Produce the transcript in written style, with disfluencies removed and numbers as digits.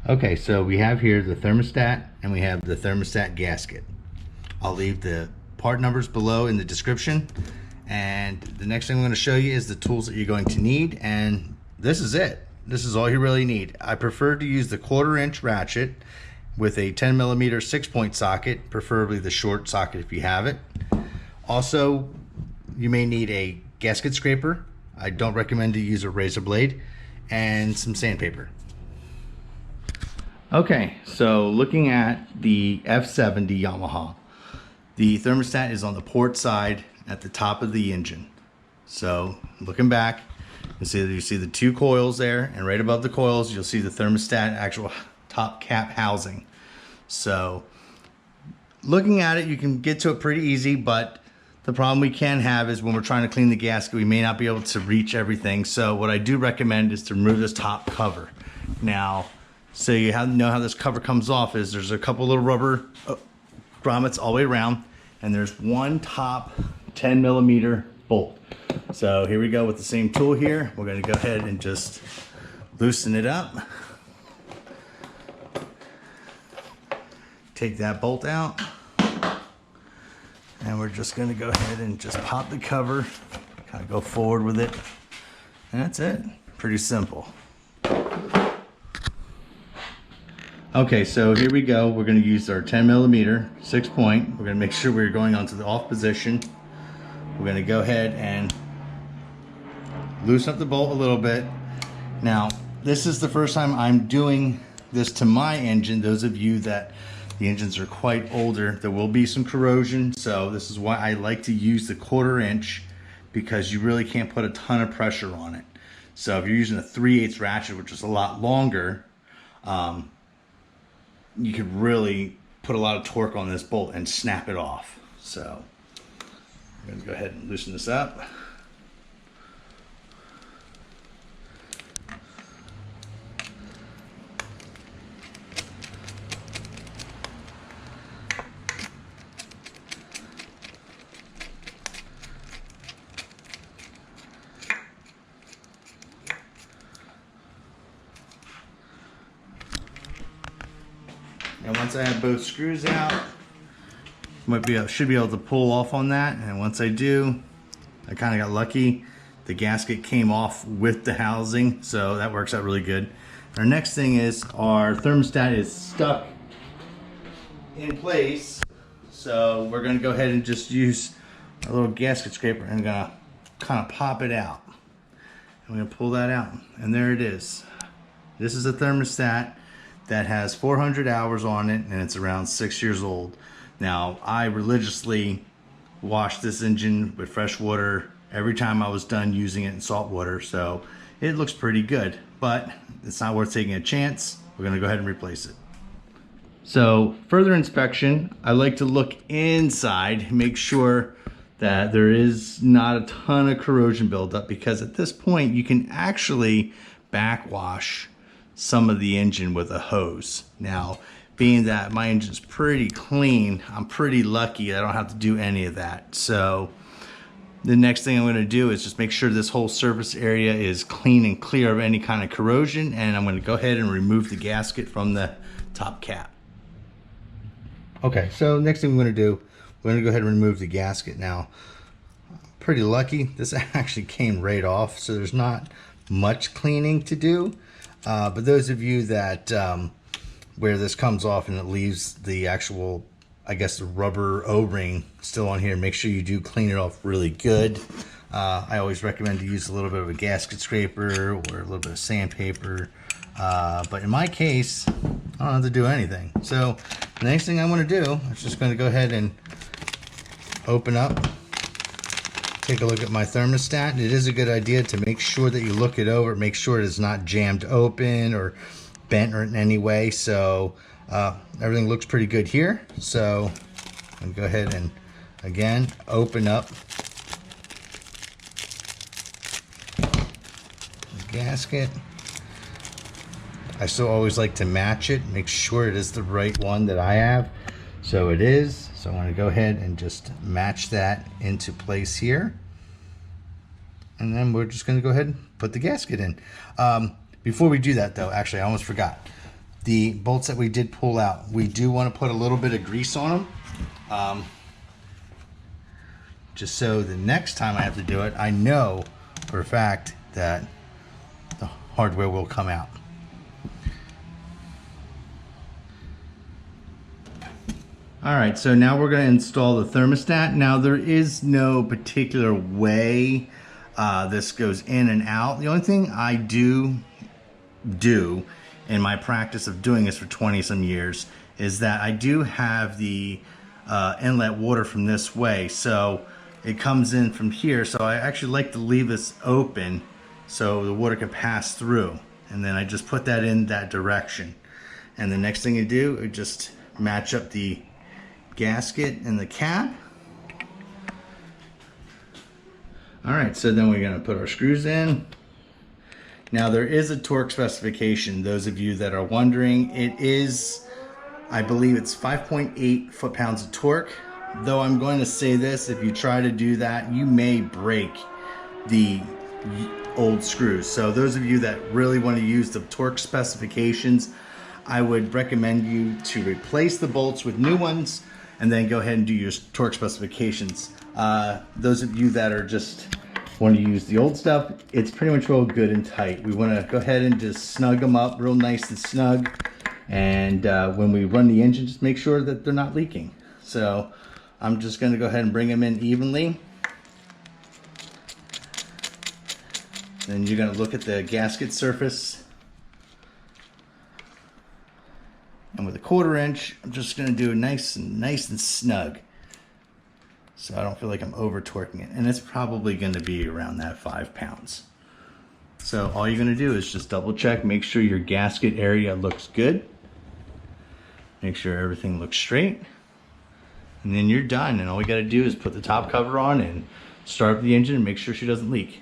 Okay, so we have here the thermostat and we have the thermostat gasket. I'll leave the part numbers below in the description. And the next thing I'm going to show you is the tools that you're going to need. And this is it. This is all you really need. I prefer to use the 1/4" ratchet with a 10mm 6-point socket, preferably the short socket if you have it. Also, you may need a gasket scraper. I don't recommend to use a razor blade, and some sandpaper. Okay, so looking at the F70 Yamaha, the thermostat is on the port side at the top of the engine. So looking back, you see the 2 coils there, and right above the coils you'll see the thermostat actual top cap housing. So looking at it, you can get to it pretty easy, but the problem we can have is when we're trying to clean the gasket, we may not be able to reach everything. So what I do recommend is to remove this top cover. Now, so you know how this cover comes off is there's a couple little rubber grommets all the way around, and there's one top 10mm bolt. So here we go with the same tool here. We're going to go ahead and just loosen it up. Take that bolt out. And we're just going to go ahead and just pop the cover, kind of go forward with it. And that's it. Pretty simple. Okay, so here we go. We're going to use our 10mm 6-point. We're going to make sure we're going onto the off position. We're going to go ahead and loosen up the bolt a little bit. Now, this is the first time I'm doing this to my engine. Those of you that the engines are quite older, there will be some corrosion. So this is why I like to use the 1/4", because you really can't put a ton of pressure on it. So if you're using a 3/8 ratchet, which is a lot longer, you could really put a lot of torque on this bolt and snap it off. So I'm going to go ahead and loosen this up. And once I have both screws out, should be able to pull off on that. And once I do, I kind of got lucky. The gasket came off with the housing, so that works out really good. Our next thing is our thermostat is stuck in place. So we're going to go ahead and just use a little gasket scraper and I'm going to kind of pop it out. I'm going to pull that out, and there it is. This is a thermostat that has 400 hours on it, and it's around 6 years old. Now, I religiously washed this engine with fresh water every time I was done using it in salt water, so it looks pretty good, but it's not worth taking a chance. We're gonna go ahead and replace it. So, further inspection, I like to look inside, make sure that there is not a ton of corrosion buildup, because at this point you can actually backwash some of the engine with a hose. Now, being that my engine's pretty clean, I'm pretty lucky I don't have to do any of that. So the next thing I'm going to do is just make sure this whole surface area is clean and clear of any kind of corrosion, and I'm going to go ahead and remove the gasket from the top cap. Okay, so next thing we're going to do, we're going to go ahead and remove the gasket. Now, pretty lucky, this actually came right off, so there's not much cleaning to do. But those of you that where this comes off and it leaves the actual, I guess, the rubber O-ring still on here, make sure you do clean it off really good. I always recommend to use a little bit of a gasket scraper or a little bit of sandpaper. But in my case, I don't have to do anything. So the next thing I want to do is just going to go ahead and open up. Take a look at my thermostat. It is a good idea to make sure that you look it over, make sure it is not jammed open or bent or in any way. So everything looks pretty good here. So I'm going to go ahead and again open up the gasket. I still always like to match it, make sure it is the right one that I have. So it is. So I'm going to go ahead and just match that into place here. And then we're just going to go ahead and put the gasket in. Before we do that though, actually I almost forgot. the bolts that we did pull out, we do want to put a little bit of grease on them. Just so the next time I have to do it, I know for a fact that the hardware will come out. All right, so now we're going to install the thermostat. Now there is no particular way this goes in and out. The only thing I do in my practice of doing this for 20 some years is that I do have the inlet water from this way, so it comes in from here. So I actually like to leave this open so the water can pass through, and then I just put that in that direction. And the next thing you do is just match up the gasket and the cap. All right, so then we're going to put our screws in. Now there is a torque specification, those of you that are wondering. It is, I believe it's 5.8 foot-pounds of torque. Though I'm going to say this, if you try to do that, you may break the old screws. So those of you that really want to use the torque specifications, I would recommend you to replace the bolts with new ones and then go ahead and do your torque specifications. Those of you that are just want to use the old stuff, it's pretty much real good and tight. We want to go ahead and just snug them up real nice and snug. And when we run the engine, just make sure that they're not leaking. So I'm just going to go ahead and bring them in evenly. Then you're going to look at the gasket surface. And with a 1/4 inch, I'm just going to do it nice and snug, so I don't feel like I'm over torquing it. And it's probably going to be around that 5 pounds. So all you're going to do is just double check, make sure your gasket area looks good. Make sure everything looks straight. And then you're done. And all we got to do is put the top cover on and start up the engine and make sure she doesn't leak.